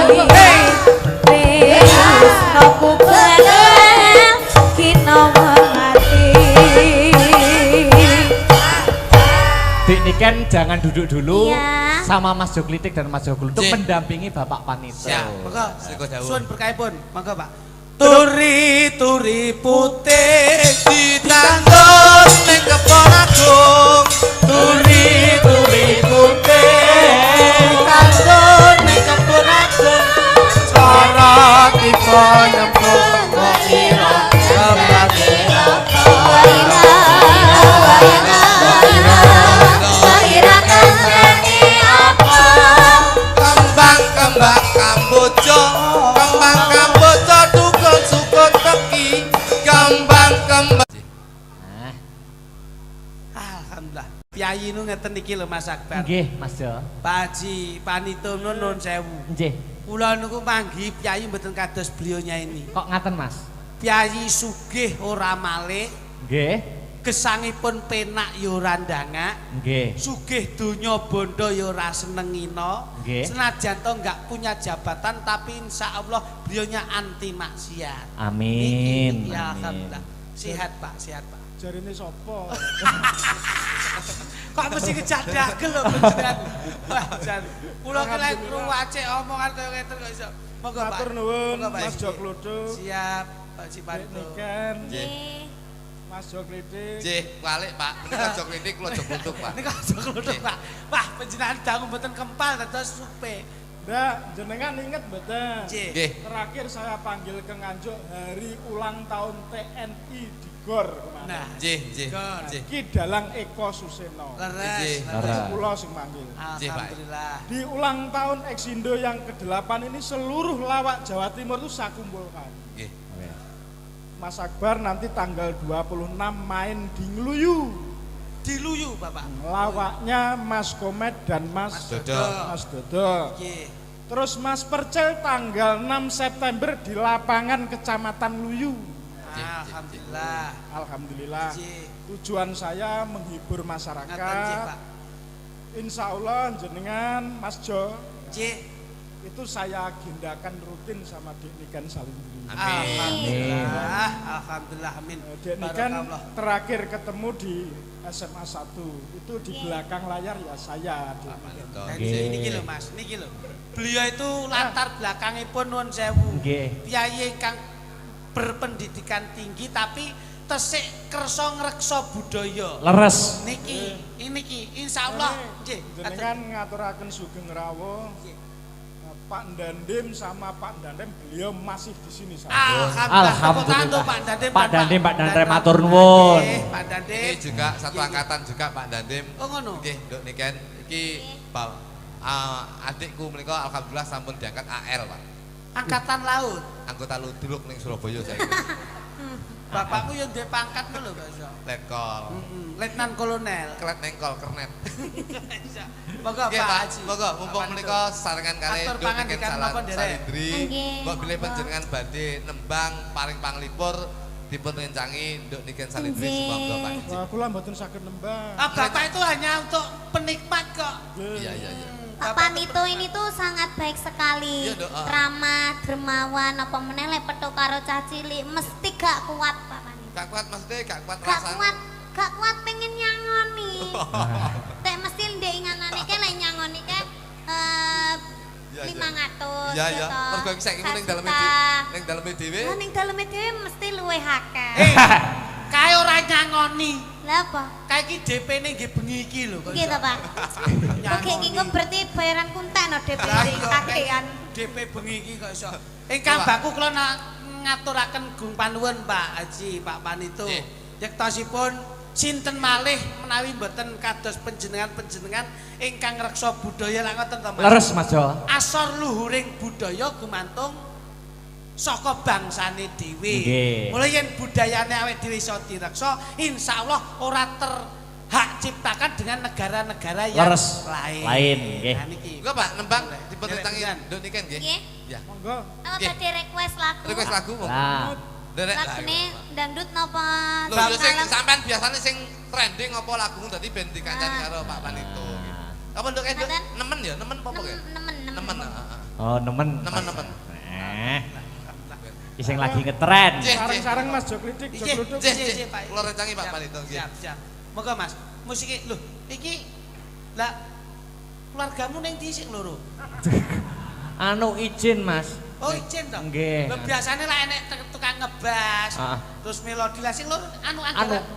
Aku bener kita mengerti. Dik Niken jangan duduk dulu Iya. sama Mas Joklitik dan Mas Jogul untuk Cik. mendampingi Bapak Panito. Siap. Monggo. Siko dawuh. Suwun berkaipun. Monggo, Pak. Turi putih Ditandur ning kebon agung. turi putih ditandur ning kebon agung. Cara kita nyemplung kok ira kira Kembang kamboja, kembang kamboja tukul sukun teki. Kembang. Alhamdulillah. Piyayi nu ngeten iki lho Mas Akbar. Nggih, Mas Jo. Pak Haji Panito nuwun sewu. Nggih. Kula niku manggi piyayi mboten kados beliaunya ini. Kok ngaten, Mas? Piyayi sugih ora malih, Nggih. gesangipun penak ya ora ndangak. Nggih. Sugih donya bondo ya ora senengina. Nggih. Senajan to enggak punya jabatan tapi insya Allah beliaunya anti maksiat. Amin. Niki, ya Amin. alhamdulillah. Sehat Pak, sehat Pak. Jarine sapa? Kok mesti kejak dagel lho panjenengan. Wah, jan. Kula ki lek ruwace omongan kaya ngeten kok iso. Monggo Pak. Matur nuwun Monggo, Pak. Mas Joklodo. Siap, Pak Cipanto. Niken, Nggih. Mas Joklitik. Nggih, balik Pak. Menika aja klinik kula aja kluthuk, Pak. Niku aja kluduk Pak. Wah, panjenengan dangu mboten kempal dados supe. Ndak, jenengan inget mboten? Nggih. Nggih. Terakhir saya panggil ke Nganjuk hari ulang tahun TNI di GOR kemarin. Nah, Nggih, nggih. Gor. Nggih. Ki Dalang Eko Suseno. leres. Nggih. leres. Kula sing manggil. Nggih, Pak. Alhamdulillah. Di ulang tahun Exindo yang ke-8 ini seluruh lawak Jawa Timur itu saya kumpulkan. Nggih. Mas Akbar nanti tanggal 26 main di Ngluyu. Diluyu Bapak. Lawaknya Mas Komet dan Mas Dodo. Mas Dodo. Nggih. Terus Mas Percel tanggal 6 September di lapangan Kecamatan Luyu. Alhamdulillah. Alhamdulillah. Nggih. Tujuan saya menghibur Ngaten nggih, masyarakat. Pak. Insya Allah jenengan Mas Jo Nggih. itu saya agendakan rutin sama Dek Niken Salindri. Amin. Alhamdulillah. Alhamdulillah amin. Dek Niken Barakallah. terakhir ketemu di SMA 1 itu di belakang layar ya saya Dek Niken. Nah, Nggih. niki lho Mas, niki lho. Beliau itu latar belakangipun nuwun sewu. Nggih. Piyayi ingkang berpendidikan tinggi tapi tesik kersa ngreksa budaya. Leres. Niki insyaallah nggih. Jenengan ngaturaken sugeng rawuh. Pak Dandim sama Pak Dandem beliau masih di sini saya. Alhamdulillah. Pak Dandim. Pak Dandim, Pak Dandem matur nuwun. Pak Dandim. Ini juga satu angkatan juga Pak Dandim. Oh ngono. Nggih, Nduk Niken. Iki adikku menika alhamdulillah sampun diangkat AL, Pak. Angkatan laut. Anggota Ludruk ning Surabaya saiki. Bapakku yang duwe pangkat lho Pak Iso. Letkol. Letnan Kolonel. Klet nengkol kernet. Monggo Nggih, Pak Pak. Haji. Monggo mumpung menika sarengan kalih Atur Nduk pangan Niken dikan napa, Derek? Salindri. Nggih, Mbok bilih monggo. panjenengan badhe nembang paring panglipur dipun rencangi Nduk Niken Salindri Nggih. sumangga Pak. Wah, kula mboten saged nembang. Bapak itu hanya untuk penikmat kok. Iya, iya, iya. Pak Panito ini tuh sangat baik sekali, Iya, Dok. ramah, dermawan, apa meneh lek petuk karo cah cilik mesti gak kuat Pak Panito. Gak kuat maksudnya gak kuat Gak rasane. kuat pengen nyangoni. Tek mesti ndek inganane ke lek nyangoni ke Iya, iya. 500. Iya, iya. gitu. Mergo iki saiki ning daleme ning daleme dhewe. Lah ning daleme dhewe mesti luwih akeh. Kae ora nyangoni. Lah apa? Kae iki DP-ne nggih bengi iki lho kok. Iki to, Pak. Oke, iki kok berarti bayaran kunten no DP kakean. DP bengi iki kok iso. Ingkang baku kula ngaturaken gung panuwun Pak Haji, Pak Panito. Nggih. Yektosipun sinten malih menawi mboten kados panjenengan-panjenengan ingkang ngreksa budaya lak ngoten to Mas. Leres, Mas Jo. Asor luhuring budaya gumantung saka bangsane dhewe. Nggih. Mulai yen budayane awake dhewe iso direksa, insyaallah ora terhak ciptakan dengan negara-negara yang Leres. lain. Nggih. Nah niki. Enggak Pak, nembang dipun Derek rencangi pisan. Nduk Niken nggih. Nggih. Ya. Monggo. Apa Nggih. tadi request lagu? Request lagu monggo. Lah. Derek Lagune dangdut napa? Lho yo sing Salam? sampean biasane sing trending apa lagumu dadi ben dikancani karo Pak Panito gitu. Apa Nduk Nduk Ngaten? nemen ya, nemen apa ya? Nemen. Nemen. Oh, nemen. Nemen. Sing lagi ngetren. Sarang-sarang Mas Jokridik, Jokruduk. Pak. Kula rencangi Pak Panito nggih. Siap. Moga Mas, musik lho, iki lah keluargamu ning ndi sing loro? Anu izin, Mas. Oh, izin to? Nggih. Lho biasane lah enek tukang ngebas. Terus melodi lah sing loro anu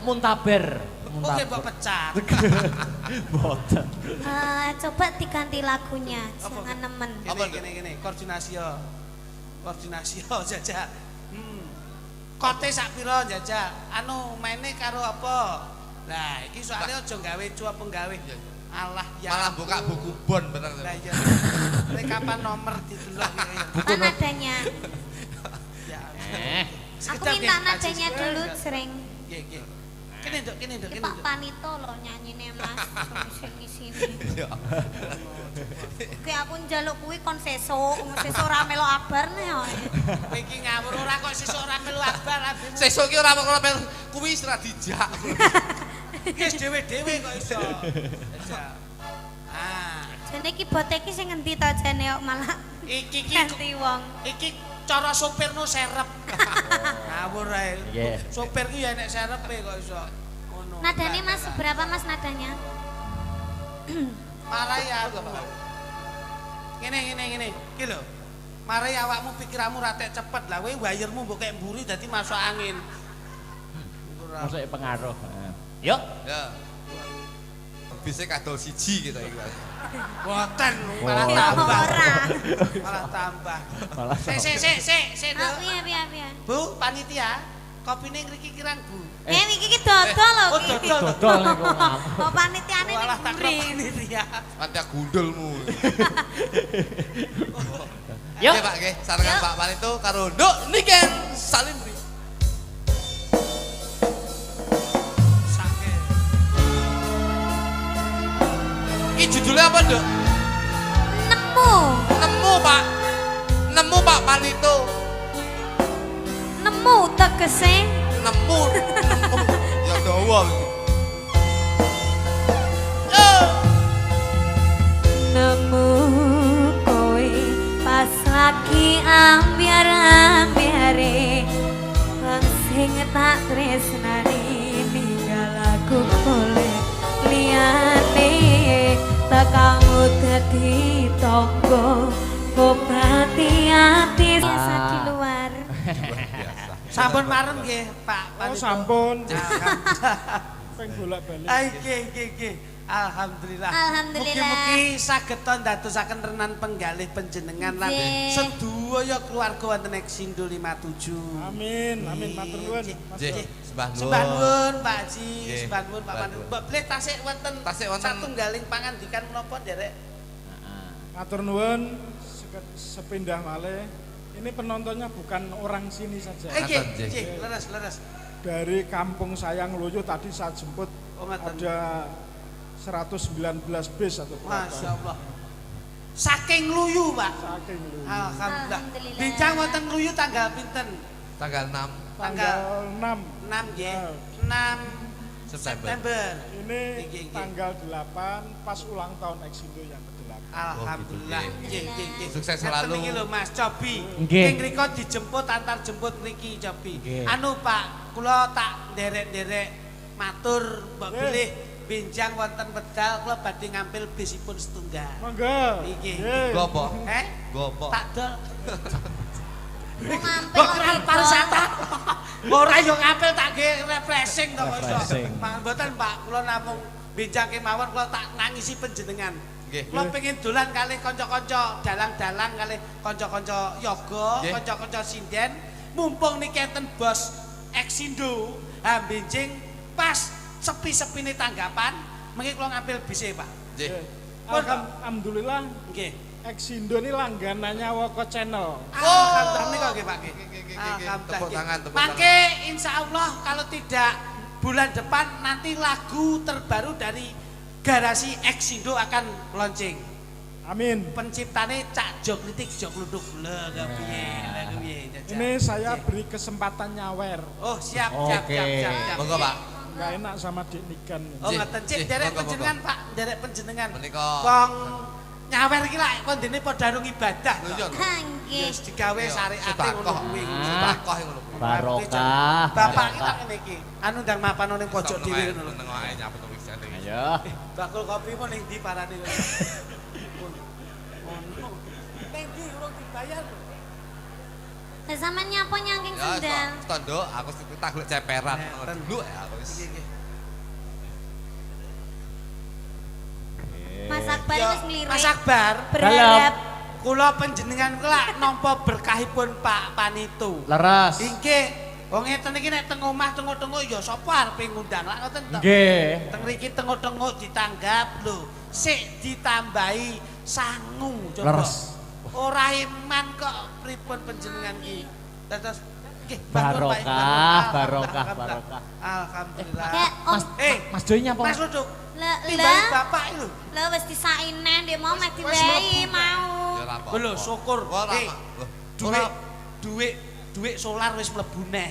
muntaber. Oke, mbok pecat. Boten. Coba diganti lagunya, jangan nemen. Gini, koordinasi yo jajak. Kote sak pira jajak? Anu maine karo apa? Lah, iki soalnya aja gawe cuap penggawe. Alah ya. Malah buka buku bon bener. Lah iya. Nek kapan nomor didelok iki. Buku nadanya. Ya. Aku minta nadanya dulu, sering. Nggih. Kene nduk. Pak Panito loh nyanyine Mas. Sini. Oke, aku njaluk kuwi kon sesuk ora melu abar ne. Kowe iki ngawur ora kok sesuk ora melu abar. Sesuk iki ora melu kuwi wis ra dijak. Wis dhewe-dhewe kok iso. Jane iki bote iki sing ngendi ta jane kok malah iki ganti wong. Iki cara sopirno serep. Ngawur ae. Sopir ki ya nek serepe kok iso. Ngono. Nadane Mas berapa Mas nadanya? Marai aku. Ngene. Iki lho. Marai awakmu pikiranmu ratek cepet lah kowe wayermu mbok kek mburi dadi masuk angin. Masuk pengaruh. Yuk. Ya. Bisa kadol siji kita iki. Boten malah tambah. Malah tambah. Sik. Piye. Bu, panitia, kopine ngriki kirang, Bu. Iki dodol lho iki. Dodol niku. Oh panitiane Walah tak mburi. panitia. Panitia gundulmu. Yuk. Oke Pak nggih, sarengan Pak Panito karo Nduk Niken Salimri. Ini judulnya apa, Nduk? Nemu Pak Panito. Nemu tegese. Nemu. Ya dawa iki. Nemu kowe pas lagi ambiar-ambiare wong sing tak tresnani ninggal aku golek liyane tekamu dadi tangga obati ati biasa di luar. Sampun marem nggih, Pak Oh Panito. sampun. Ping bolak-balik. Nggih. Alhamdulillah. Alhamdulillah. Mugi-mugi saged ndadosaken renan penggalih panjenengan lan Nggih. sedaya keluarga wonten Eksindo 57. Amin, matur nuwun. Mas. Nggih, sembah Sembah nuwun Pak Haji, Nggih. sembah nuwun Pak Panito. Mbok bleh tasik wonten satunggaling pangandikan menapa nderek? Matur nuwun sepindah malih. Ini penontonnya bukan orang sini saja. Nggih, leres. Dari kampung saya Ngluyu tadi saya jemput Oh, ngoten. ada 119 bis atau berapa. Masya Allah. Saking Ngluyu, Pak. Saking Ngluyu. Alhamdulillah. Alhamdulillah. Bincang wonten Ngluyu tanggal pinten? Tanggal 6 Tanggal 6. 6 nggih. Ya. 6 September. September. Ini Nggih. tanggal 8 pas ulang tahun Eksindo yang ke-8. Alhamdulillah. Oh, gitu, Nggih. Sukses Ngeten selalu. Niki lho Mas Cobi. Nggih. Ning riko dijemput antar jemput niki Cobi. Nggih. Anu Pak, kula tak nderek-nderek matur mbok bilih benjang wonten wedal kula badhe ngambil bisipun setunggal. Monggo. Nggih. Gopo. Gopo. Tak dol. Ngampil Kok kenal pariwisata? Ora yo ngapil tak nggih refreshing to kok iso. Refreshing. Mboten Pak, kula namung benjang kemawon kula tak nangisi panjenengan. Nggih. Kula pengen dolan kalih kanca-kanca dalang-dalang kalih kanca-kanca yoga, Nggih. kanca-kanca sinden. Mumpung niki enten bos Eksindo, ha benjing pas sepi-sepine tanggapan, mengki kula ngambil bise, Pak. Nggih. Alhamdulillah Nggih. Eksindo ini langganannya Woko Channel. Alhamdulillah nggih Pak nggih. Tepuk tangan, tepuk Mangke insyaallah kalau tidak bulan depan nanti lagu terbaru dari Garasi Eksindo akan launching. Amin. Penciptane Cak Jokridik Jokluduk. Lha kepiye? Ini saya beri kesempatan nyawer. Oh, siap. Oke. Monggo Pak. Nggak enak sama Dik Niken. Oh, Nggih, ngeten Cik, nggih, derek monggo, panjenengan Pak, derek panjenengan. Menika. Wong nyawer iki lak kondene padha karo ibadah. Lho iya. Ha nggih. Wis digawe syariate ngono kuwi. Sedekah ngono. Barokah. Bapak iki tak ngene iki. Anu ndang mapan ning pojok dhewe ngono lho. Neng wae nyapet wis jane. Ayo. Bakul kopi mu ning ndi parane kowe? Ono. Ning ndi urung dibayar lho. Lah sampean nyapa nyangking Ya sendal? tondo aku tak golek ceperan dulu ya aku wis. Mas Akbar Yo, wis nglirik. Mas Akbar, berharap kula panjenengan kula nampa berkahipun Pak Panito. Leres. Inggih, wong ngeten iki nek teng omah tengok-tengok ya sapa arepe ngundang lak ngoten to. Nggih. Teng mriki tengok-tengok ditanggap lho. Sik ditambahi sangu coba. Leres. Ora iman kok pripun panjenengan iki. Terus nggih barokah. Alhamdulillah. Kek Om Mas Doi nyapa? Mas Luduk. lah Timbali bapak lho. lah wis disaine ndek mau mek diwehi mau. Ya ora apa. Lho syukur. Ora Eh, apa. duit solar wis mlebu neh.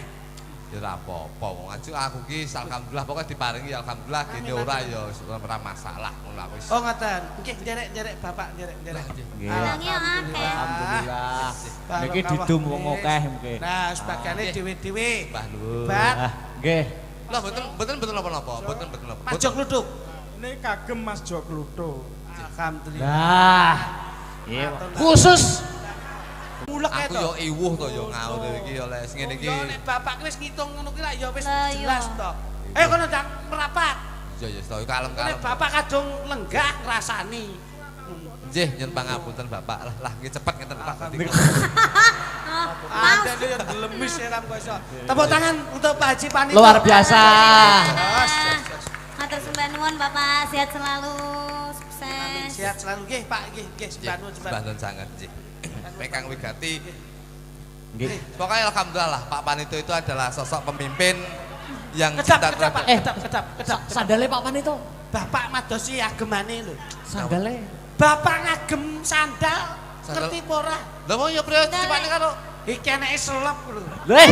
Ya ora apa-apa wong aku ki alhamdulillah pokoke diparingi alhamdulillah gene ora ya ora masalah ngono aku wis. Oh ngoten. Nggih nderek bapak nderek. Nggih. Alangnya akeh. Alhamdulillah. Barokah. Niki didum wong akeh nggih. Nah, sebagiannya dhewe-dhewe. Mbah Nur. Bat, Ah, nggih. Lah mboten napa-napa, mboten napa. Majok Luduk. Ini kagem Mas Jok Ludo. Alhamdulillah. Nah. Iya. Khusus Mulek Aku yo iwuh to yo ngawur iki yo les ngene iki. Yo nek bapak ki wis ngitung ngono ki lak ya wis Lah, iya. jelas to. Kono ndang merapat. Ya ya to Nek kalem-kalem. bapak kadung lenggah ngrasani. Nggih nyun pangapunten Bapak. Lah nggih cepet ngeten Pak. Ada dia yang gelemis ya ram koso. Tepuk tangan untuk Pak Haji Panito. luar biasa. Matur sembah nuwun Bapak, sehat selalu, sukses. Sehat selalu nggih Pak nggih sembah nuwun Mbah Nun sanget nggih. Pekang wigati. Nggih. Pokoknya alhamdulillah lah Pak Panito itu adalah sosok pemimpin yang Kedap cinta kedap Pak, terhadap kedap. Sandale Pak Panito. Bapak madosi agemane lho. Sandale. Bapak ngagem sandal Sandal? ngerti apa ora? Lah mau ya priyo cepane karo Iki anake selep lho. Leh.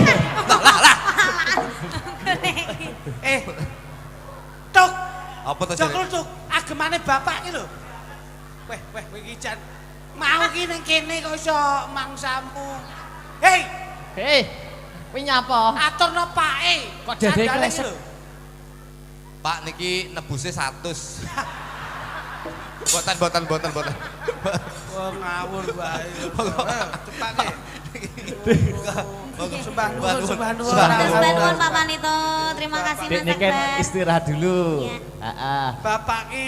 Tuk. apa to Jokul tuk agemane bapak iki lho. Weh iki jan mau ki ning kene kok iso mangsamu. Hei, Hei. Kuwi nyapa? aturno pake. Kok dede Sandale klesek? lho. Pak niki nebuse 100. Boten. Wah ngawur wae. Cepat nih. Sembah nuwun. Sembah nuwun Pak Panito. Terima kasih Mas Niki Akbar. istirahat dulu. Iya. Heeh. Bapak ki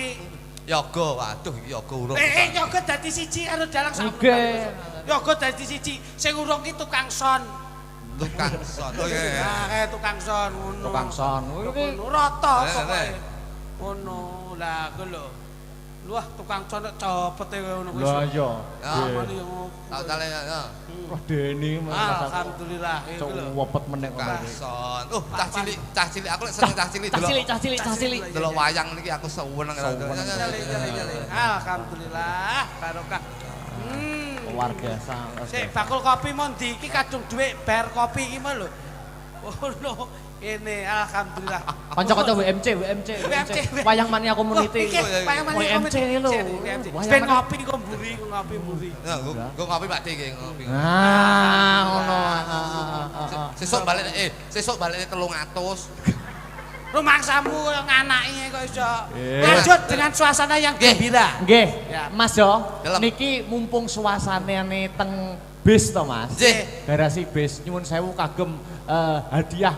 Yoga, waduh iki yoga urung. yoga dadi siji karo dalang sak. Nggih. Yoga dadi siji. Sing urung ki tukang son. Tukang son. Oh iya. Nah, tukang son ngono. Tukang son. Kuwi Rata Eh, pokoke. eh. Ngono. Lah ku lho. Luah tukang son copete ngono kuwi. Lah iya. Ya. Tak tale ya. Wah Deni Alhamdulillah iku lho. wepet meneh Tukang kok. son. Cah cilik aku lek seneng cah cilik delok. Cah cilik. Delok wayang niki aku seneng. Alhamdulillah barokah. Luar biasa. Sik bakul kopi mon ndi iki kadung dhuwit bayar kopi iki mah lho. Oh no, ini alhamdulillah. Kanca-kanca WMC. Wayang Mania Community. Iki wayang mani WMC iki lho. Ben ngopi niku mburi, ngopi mburi. Ya, gua ngopi Pak Dik ngopi. Ah, ngono. Sesuk balik 300. Rumangsamu nganaki kok iso. Iya. Lanjut dengan suasana yang gembira. Nggih, Ya. Mas yo. Dalam. Niki mumpung suasanane teng bis to, Mas. Nggih. Garasi bis nyuwun sewu kagem hadiah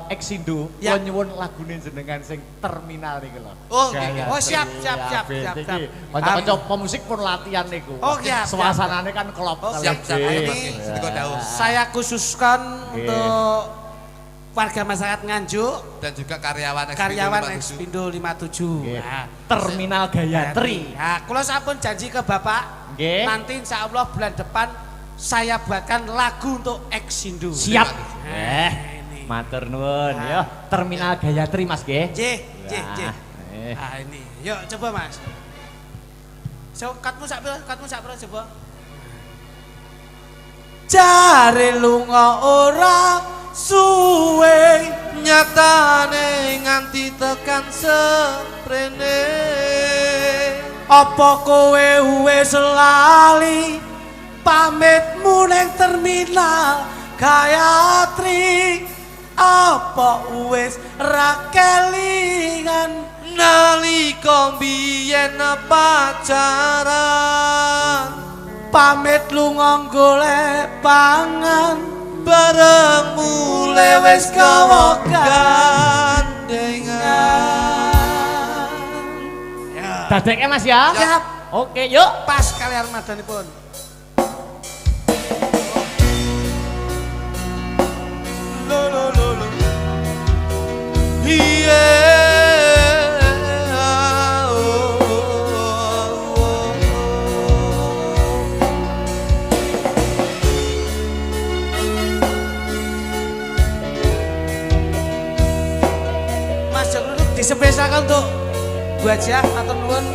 Exindo. Ya. Kula nyuwun lagune jenengan sing terminal niki lho. Oh, Gayatri. Oh, siap. Niki kanca-kanca pemusik pun latihan niku. Oh, siap. Suasanane kan klop. Oh, siap. Ini Diko dawuh. saya khususkan Nggih. untuk warga masyarakat Nganjuk, Dan juga karyawan karyawan Expindo 57. Expindo 57. Nggih. Nah, Terminal Gayatri. Nah, kula sampun janji ke Bapak, Nggih. nanti insya Allah bulan depan saya buatkan lagu untuk Exindo. Siap. Ini. Matur nuwun ya. Terminal Gayatri Mas nggih. J. Nah, Ah ini, yuk coba Mas. So, katmu sak pira coba. Jare lunga ora suwe Nyatane nganti tekan seprene. Apa kowe wis lali pamitmu ning terminal Gayatri? Apa wis ra kelingan nalika biyen pacaran? Pamit lunga golek pangan bareng mulai wis gawa gandengan. Dadekke Mas ya? Siap. Oke, yuk. Pas kali armadanipun. Lo lo lo lo. Iya. Mas Joglo dispesialkan untuk Bu Haja atau nuwun